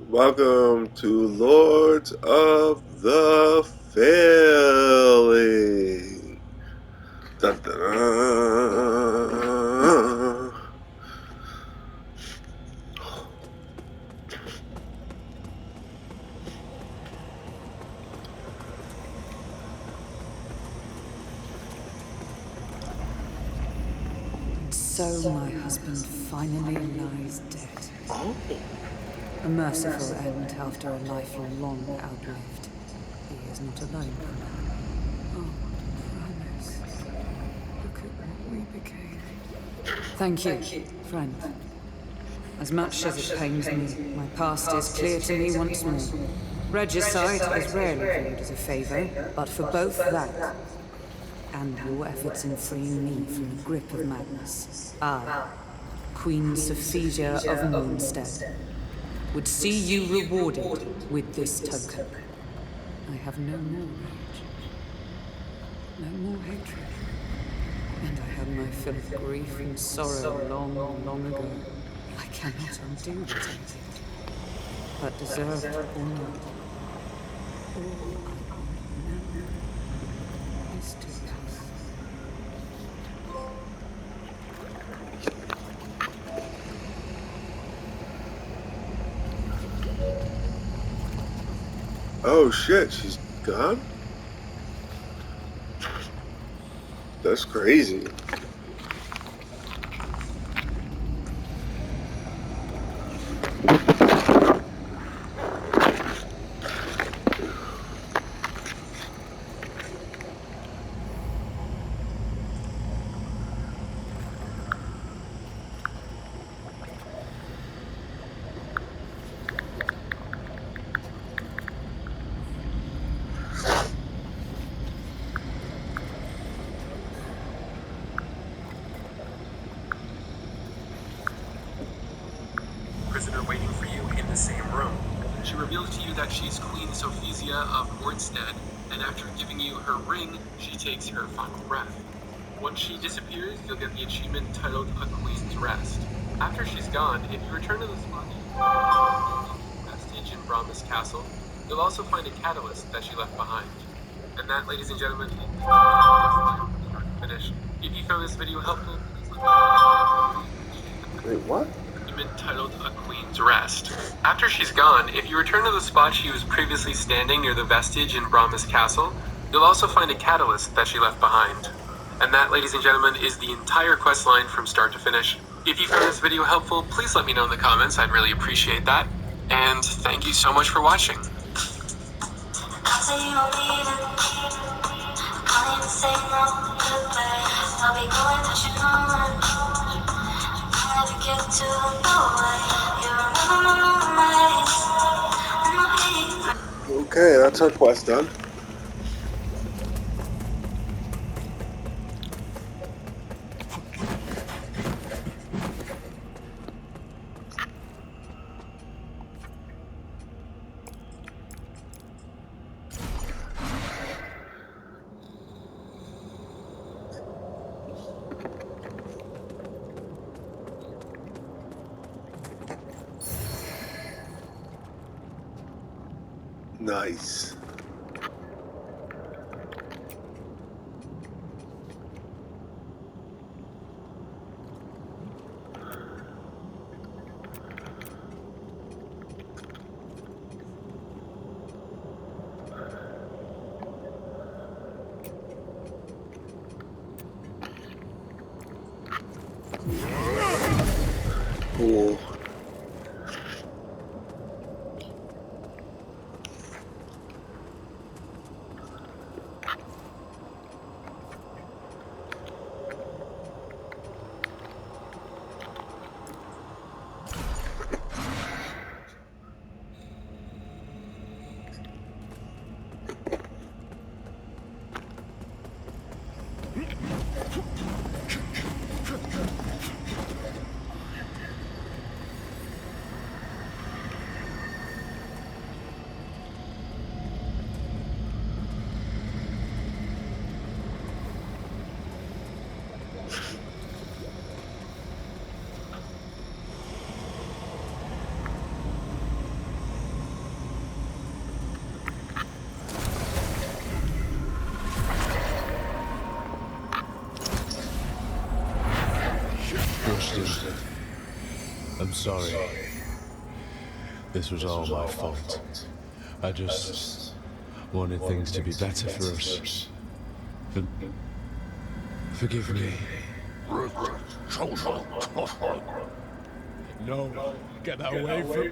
Welcome to Lords of the Failing. Dun, dun, dun. So my husband finally lies dead. Oh, A merciful end after a life long outlived. He is not alone. Oh, promise. Look at what we became. Thank you, friend. As much as it pains me, my past is clear to me once more. Regicide is rarely viewed as a favor, but for both that and your efforts in freeing me from the grip of madness, I, Queen Sophia of Moonstead, would see you rewarded with this token. I have no more rage, no more hatred, and I had my fill of grief and sorrow long, long ago. I cannot undo what I did, but deserved or not, all I want now is to rest. oh shit, she's gone? That's crazy. Prisoner waiting for you in the same room. She reveals to you that she's Queen Sophia of Mornstead, and after giving you her ring, she takes her final breath. Once she disappears, you'll get the achievement titled A Queen's Rest. After she's gone, if you return to the spot vestige in Brahma's castle, you'll also find a catalyst that she left behind. And that, ladies and gentlemen, finish. If you found this video helpful, Wait, what? titled A Queen's Rest. After she's gone, if you return to the spot she was previously standing near the vestige in Brahma's castle, you'll also find a catalyst that she left behind. And that, ladies and gentlemen, is the entire quest line from start to finish. If you found this video helpful, please let me know in the comments. I'd really appreciate that. And thank you so much for watching. Okay, that's her quest done. Nice. Cool. Austin. I'm sorry. This was all my fault. I just wanted things to be better for us. Forgive me. No, get that away from...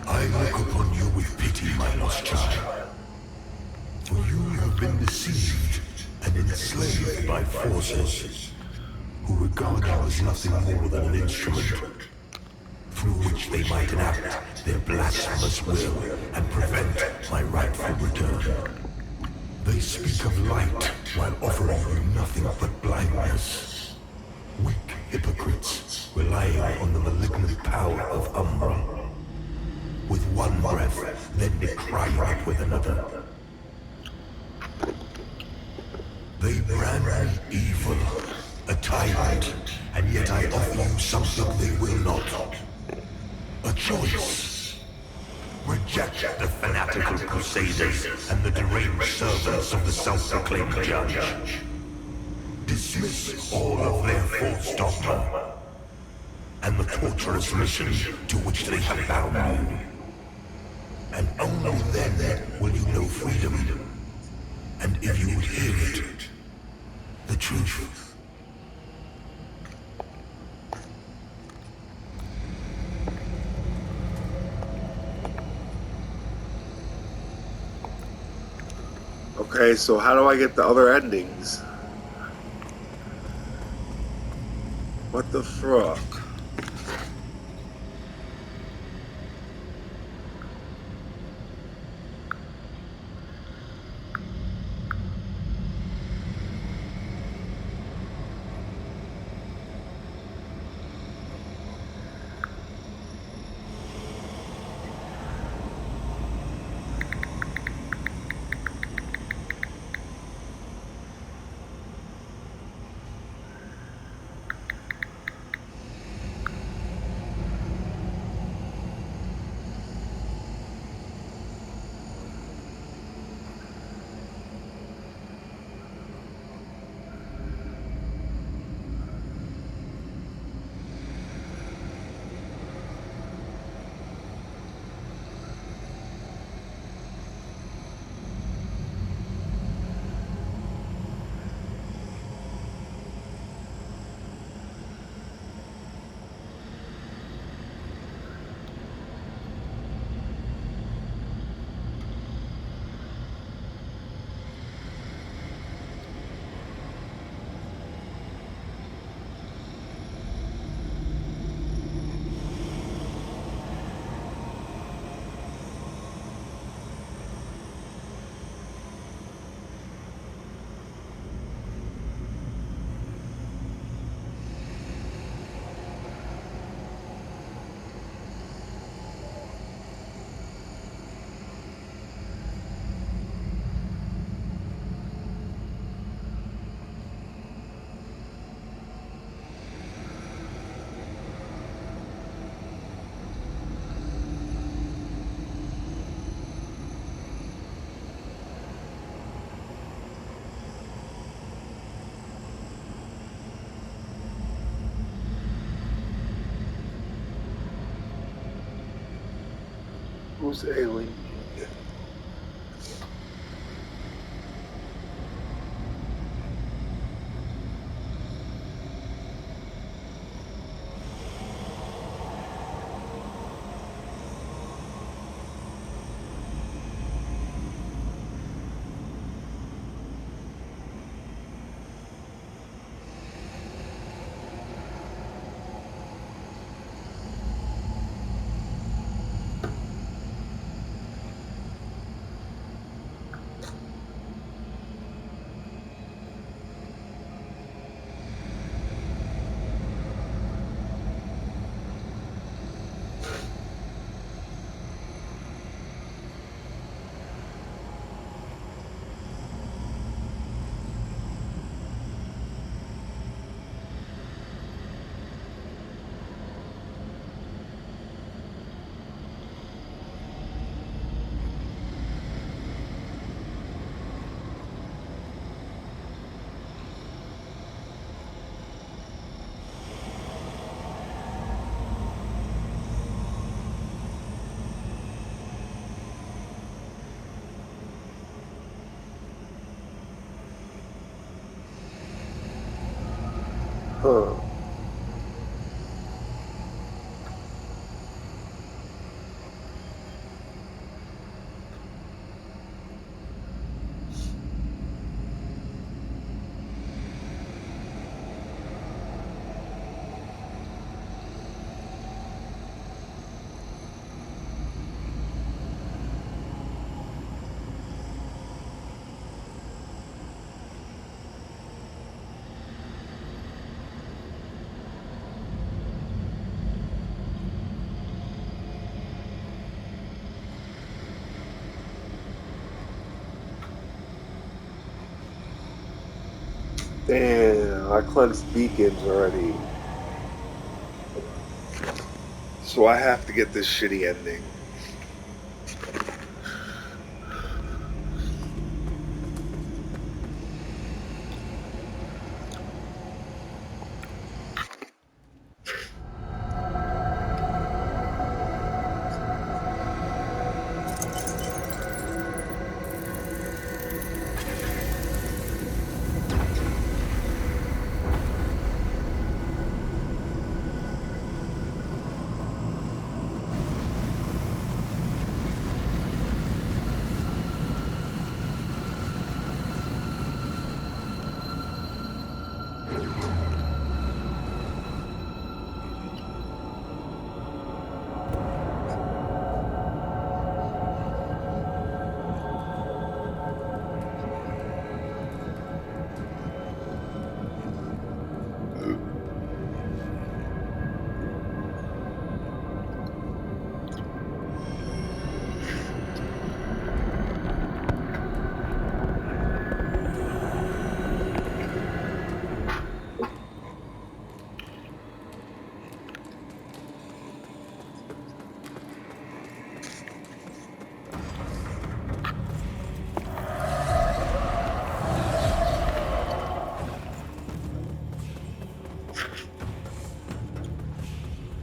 I look upon you with pity, my lost child. For you have been deceived and enslaved by forces who regard you as nothing more than an instrument through which they might enact their blasphemous will and prevent my rightful return. They speak of light while offering you nothing but blindness. Weak hypocrites relying on the malignant power of Umbra. With one breath, then decrying it with another. They brand me evil, a tyrant, and yet I offer you something they will not. A choice. Reject the fanatical crusaders and the deranged servants of the self-proclaimed judge. Dismiss all of their false dogma and the torturous mission to which they have bound you. And only then will you know freedom. And if you would hear it, the truth. Okay, so how do I get the other endings? What the fuck? Who's Aileen? Huh. Damn, I cleansed beacons already. So I have to get this shitty ending.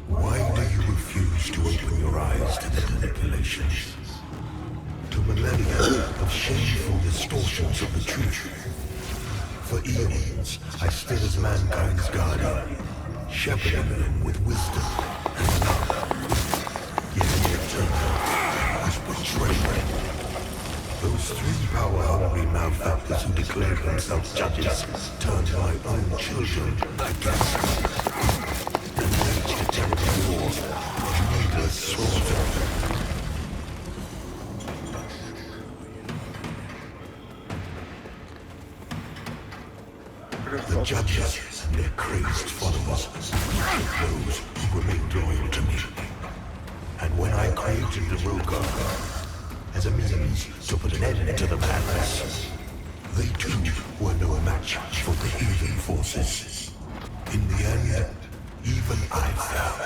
Why do you refuse to open your eyes to their manipulations? To millennia of shameful distortions of the truth? For eons, I stood as mankind's guardian, shepherding them with wisdom and love. Yet in return, was betrayed. Those three power-hungry malefactors who declared themselves judges turned my own children against me. And waged a terrible war of needless slaughter. The judges and their crazed followers killed those who remained loyal to me. And when I created the Rogar as a means to put an end to the madness, they too were no match for the heathen forces. In the end, even I fell.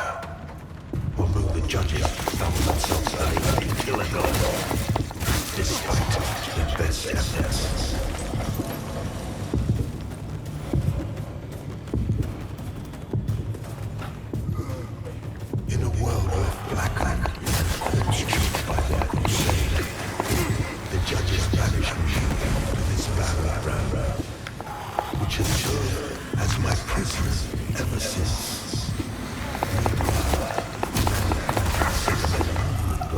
Although the judges found themselves unable to kill anyone, despite their best efforts. In a world left blackened and corpse-choked by their crusade, the judges banished me to this barren ground, which has served as my prison ever since.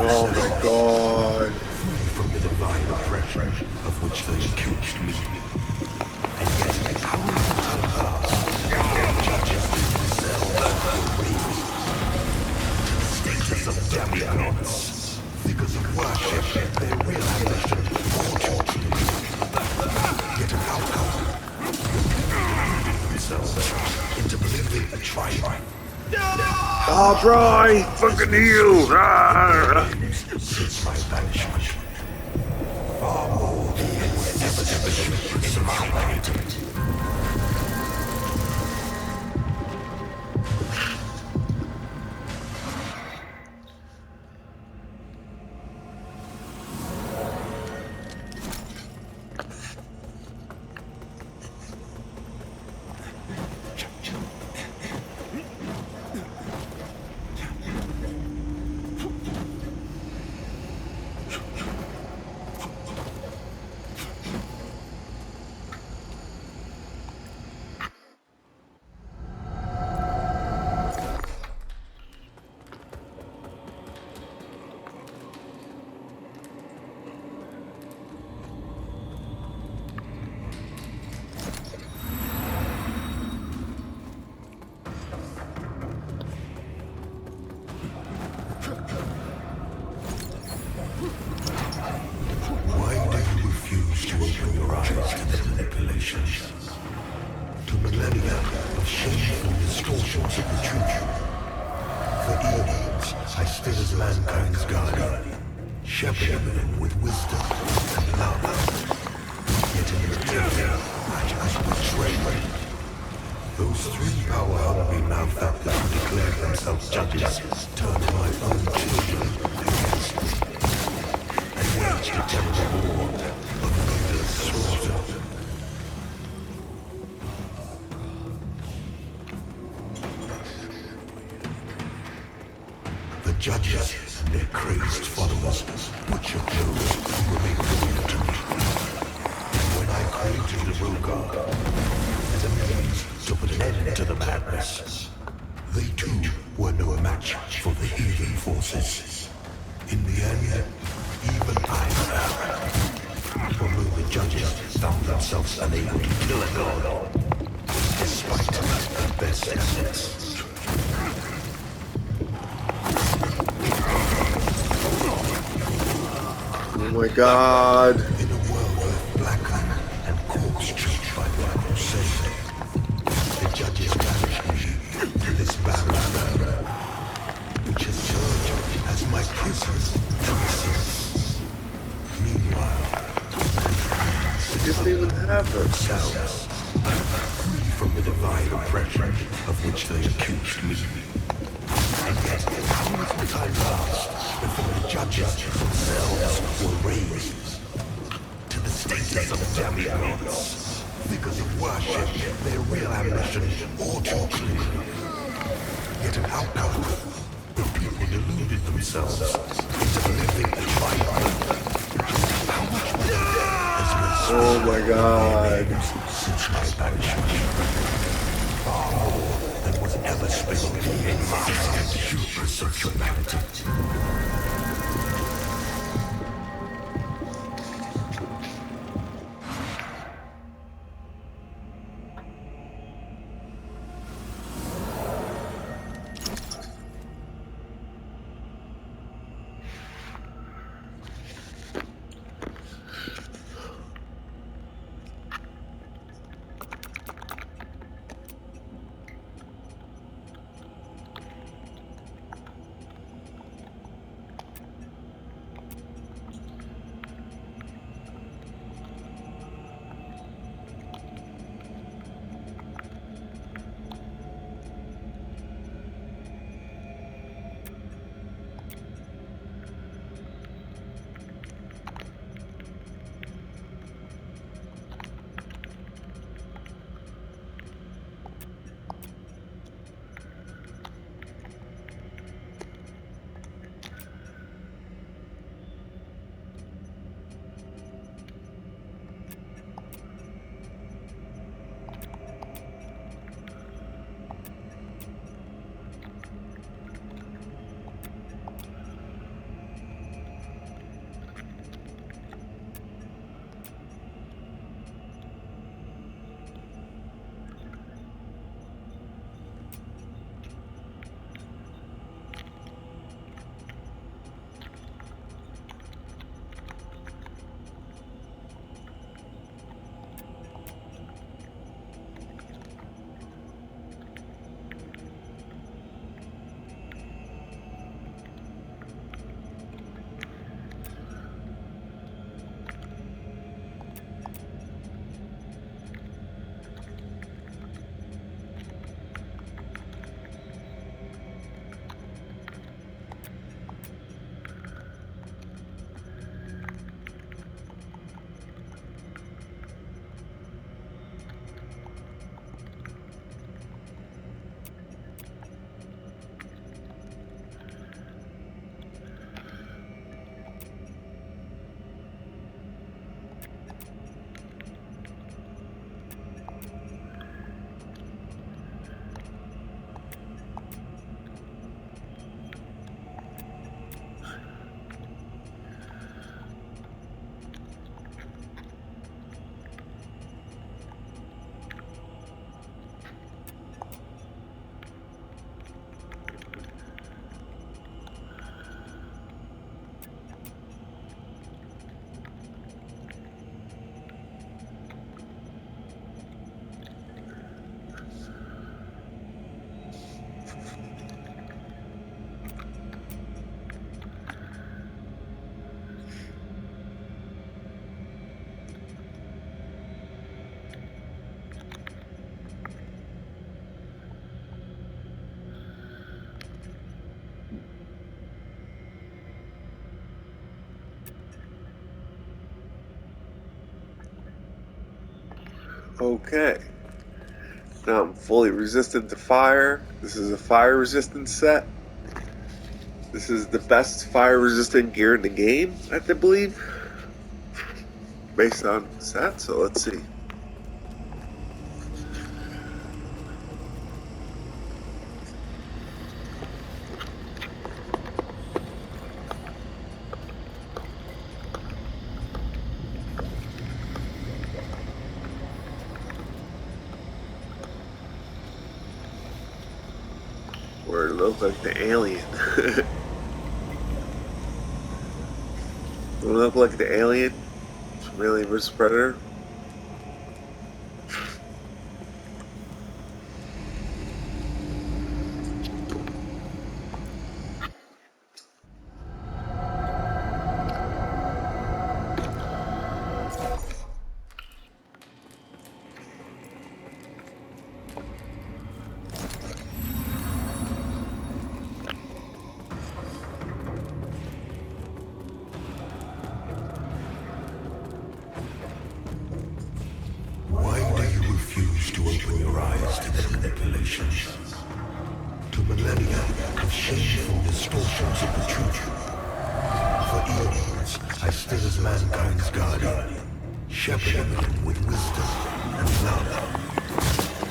Oh my god. Free from the divine oppression of which they accused me. And yet, how long time passed, the judges themselves were raised to the status of demigods. Because of worship, they real ambition fortune to me. Yet an outcome, themselves into believing a triumph. I'll try! Fucking heal! Ah! Since my banishment, far more than ever survived. manipulations, to millennia of shameful distortions of the truth. For eons, I stood as mankind's guardian, shepherding them with wisdom and love. Yet in return, I was betrayed. Those three power-hungry malefactors who declared themselves judges turned my own children against me and waged a terrible war of needless slaughter. The judges and their crazed followers butchered those who remained loyal to me. And when I created the Rogar as a means to put an end to the madness, they too were no match for the heathen forces. In the end, even I fell. Although the judges found themselves unable to kill a god, despite their best efforts. Oh my god. In a world left blackened and corpse-choked by the crusade, the judges banished me to this barren land, which has served as my prison ever since. Meanwhile, I didn't even have her. themselves, free from the divine oppression of which they accused me. And yet, how little time passed before the judges themselves were raised to the status of demigods, figures of worship, their real ambition all too clear. Yet an outcome, the people deluded themselves into believing a triumph. How much more has been Oh my god. since my banishment? Far more than was ever spent in my hubris of humanity. Okay. Now I'm fully resistant to fire. This is a fire resistant set. This is the best fire resistant gear in the game, I believe, based on set. So let's see. Or it look like the alien. It look like the alien from Alien vs Predator. Why do you refuse to open your eyes to their manipulations? To millennia of shameful distortions of the truth. For eons, I stood as mankind's guardian, shepherding them with wisdom and love.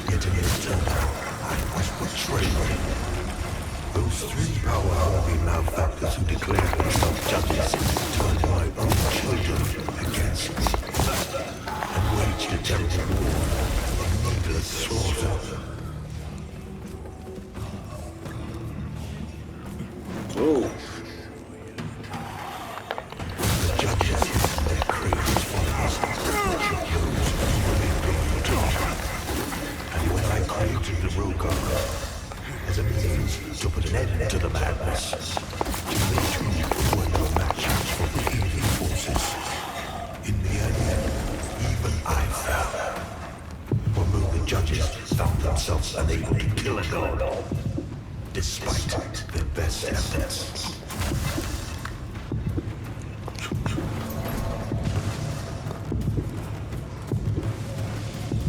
Yet in return, I was betrayed. Those three power-hungry malefactors who declared themselves judges turned my own children against me. And waged a terrible war of needless slaughter. Oh. The judges hid their craves for us, which of those who remained beyond torture. And when I created the Rogar as a means to put an end to the madness, they too were no matches for the evil forces. In the end, even I fell. Although the judges found themselves unable to kill a god, despite their best efforts.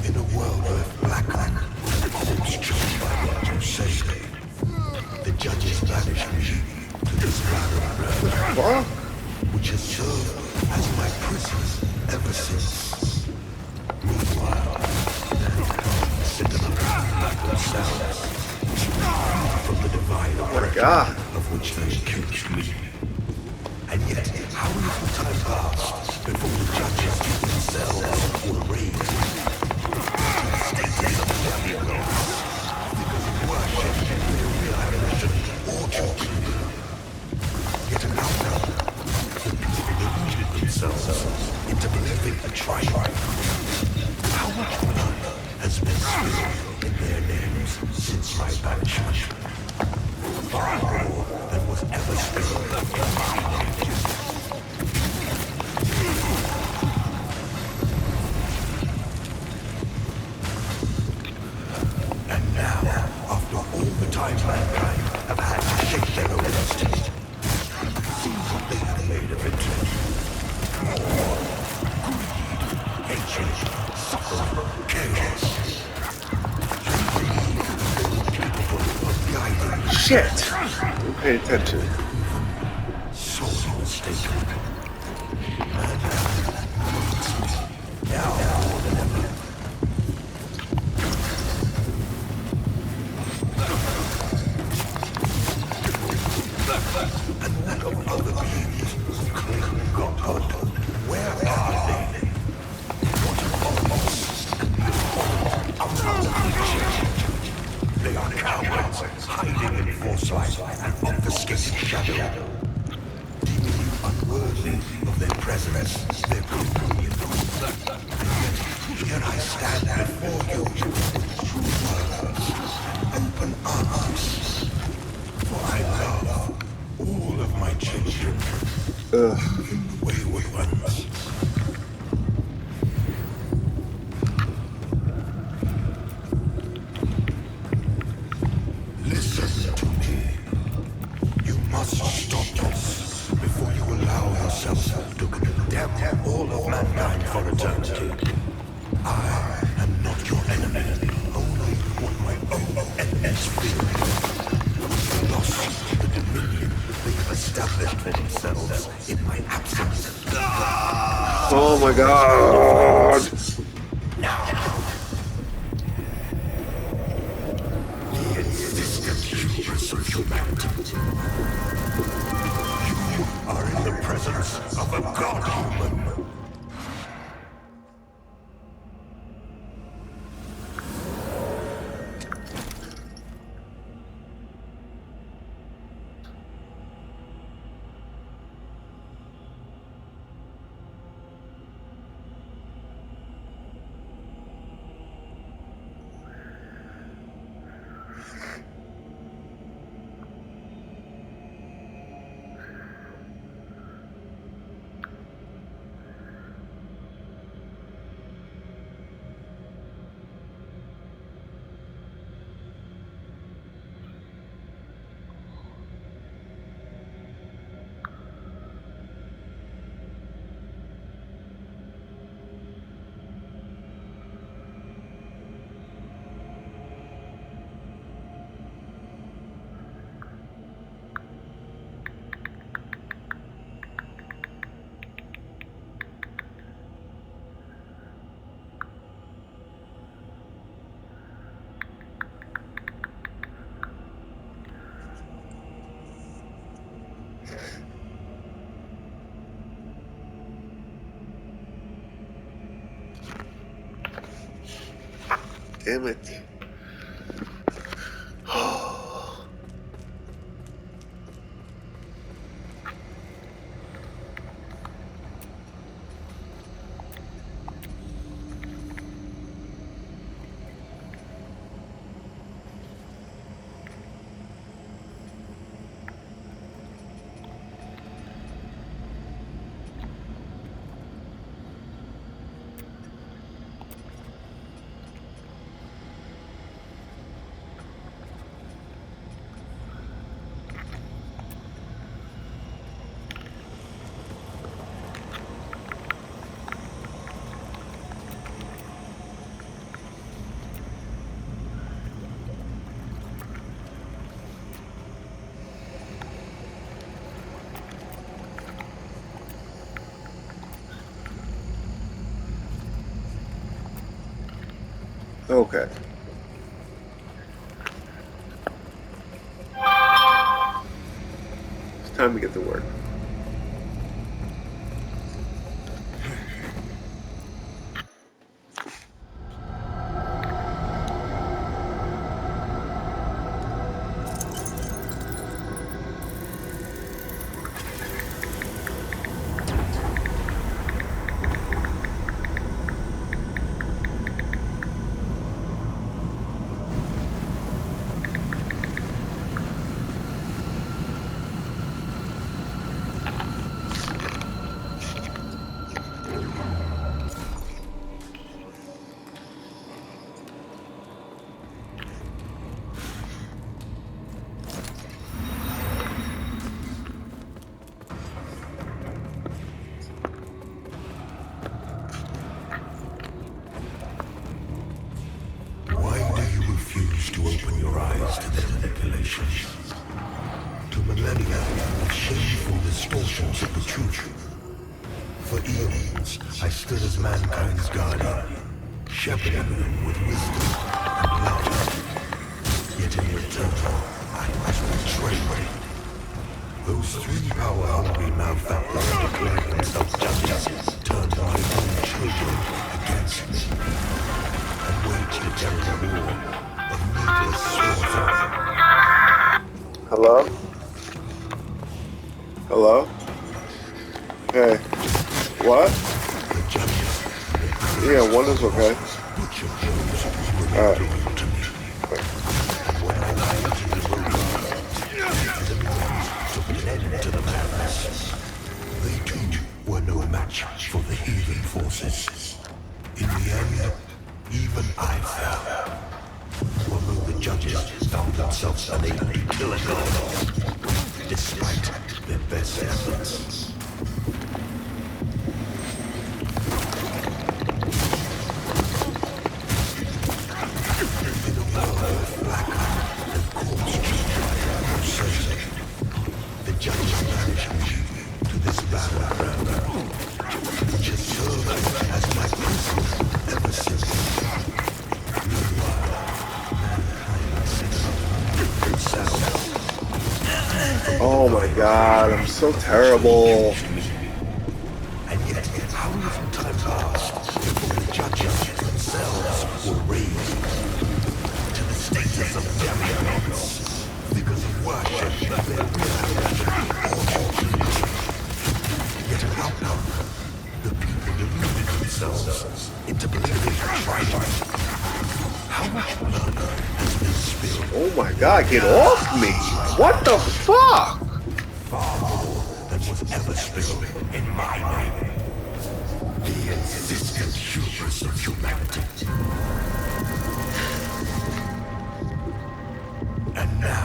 In a world left blackened and always judged by what you say, the judges banished me to this barren realm, which has served as my prison ever since. Meanwhile, mankind sit among themselves, from the divine oppression of which they accused me. And yet, how little time passed before the judges themselves were raised to the status of demigods because of worship, realization, or torture. Yet another, the people deluded themselves into believing a triumph. How much blood has been spilled in their names since my banishment? Far more than was ever spilled in my name. And now, after all the time mankind have had to shake their own destiny, see what they have made of it. War, greed, hatred, suffering, chaos. You believe they were capable of guiding you. Shit! Don't pay attention. Sorely mistaken. Mankind needs me now more than ever. And what of other beings who claim godhood? Where are they? What of us and the horror of other creatures? They are cowards, hiding in foresight and obfuscating shadow, deeming you unworthy of their presence, their communion. And yet, here I stand before you with true words and open arms. For I love all of my children, even the wayward ones. Listen to me. You must stop this before you allow yourself to condemn all of mankind for eternity. I am Oh my god! The insistent hubris of humanity. You are in the presence of a god-human. Damn it. Okay. It's time to get to work. To open your eyes to their manipulations, to millennia of shameful distortions of the truth. For eons, I stood as mankind's guardian, shepherding them with wisdom and love. Yet in return, I was betrayed. Those three power-hungry malefactors who declared themselves judges turned my own children against me and waged a terrible war. Hello? Hello? Hey. What? Yeah, one is okay. Alright. They too were no match for the heathen forces. In the end, even I fell. Although the judges found themselves unable to kill a god, despite their best efforts. In a world blackened and corpse-strewn, the judges banished me to this battleground, which has served god, I'm so terrible. And yet, how little time passed before the judges themselves were raised to the status of demigods because of worship of their yet how come the people deluded themselves into believing triumph? How much blood has been spilled? Oh my god, get off me! What the fuck? Far more than was ever spilled in my name. The insistent hubris of humanity. And now,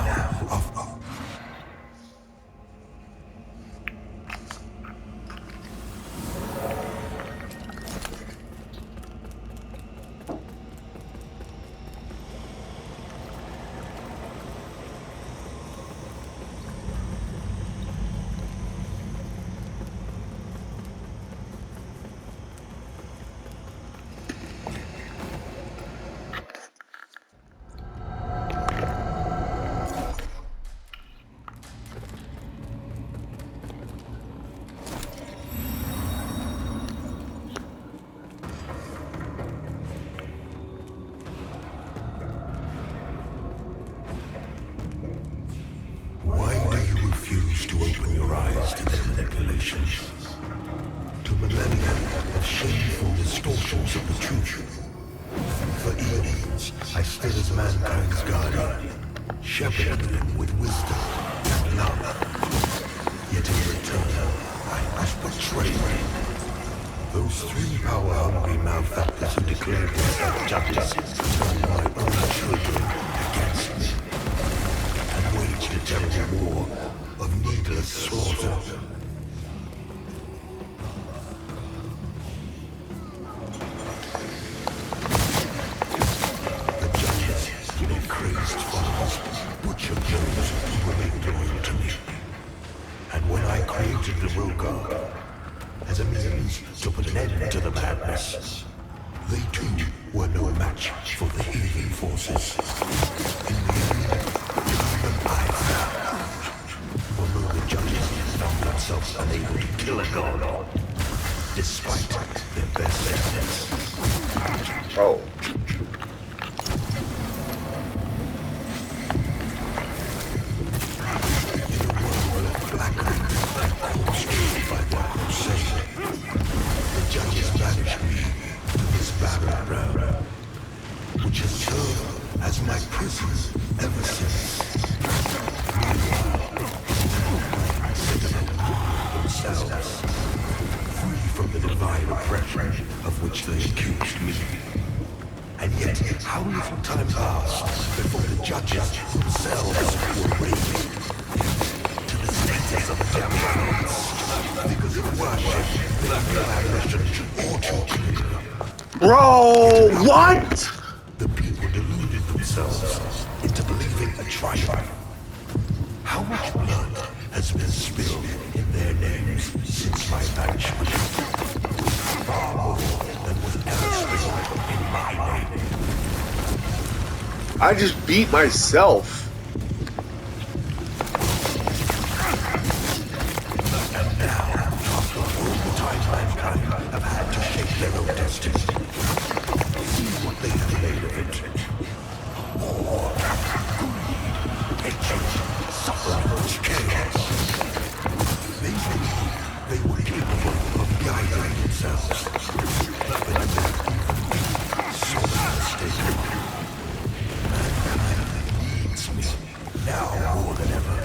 why do you refuse to open your eyes to their manipulations? To millennia of shameful distortions of the truth? For eons, I stood as mankind's guardian, shepherding them with wisdom and love. Yet in return, I was betrayed. Those three power-hungry malefactors who declared themselves judges turned my own children against me and waged a terrible war of needless slaughter. The judges, their crazed followers, butchered those who remained loyal to me. And when I created the Rogar as a means to put an end to the madness, they too were no match for the heathen forces. In the end, even I found, although the judges found themselves unable to kill a god, despite their best efforts. Oh. The judges banished me to this barren ground, which has served as my prison ever since. Meanwhile, themselves, free from the divine oppression of which they accused me. And yet, how little time passed before the judges themselves were raised to the status of demigods because of worship, their real ambition, or torture. Bro, what? The people deluded themselves into believing a triumph. How much blood has been spilled in their names since my banishment? Far more than was ever spilled in my name. I just beat myself. And now, after all the time mankind have had to shape their own destiny, see what they have made of it. War, greed, hatred, suffering, chaos. They believed they were capable of guiding themselves. But they're so mistaken. Mankind needs me, now more than ever.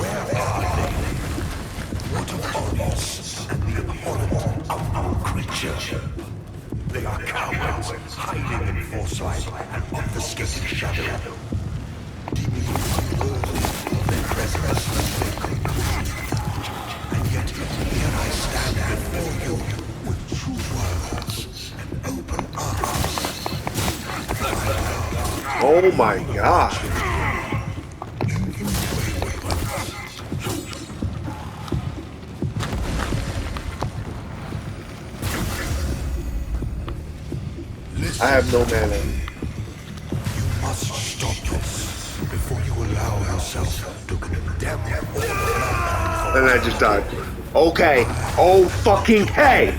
Where are they? What of Onius and the abhorrent unknown creature? They are cowards, hiding in foresight and obfuscating shadow. Deeming you unworthy of their presence and their conclusion. And yet, here I stand before you with true words and open arms. Oh my god. I have no mana. You must stop this before you allow yourself to condemn all of mankind. And I just died. Okay. Oh fucking K!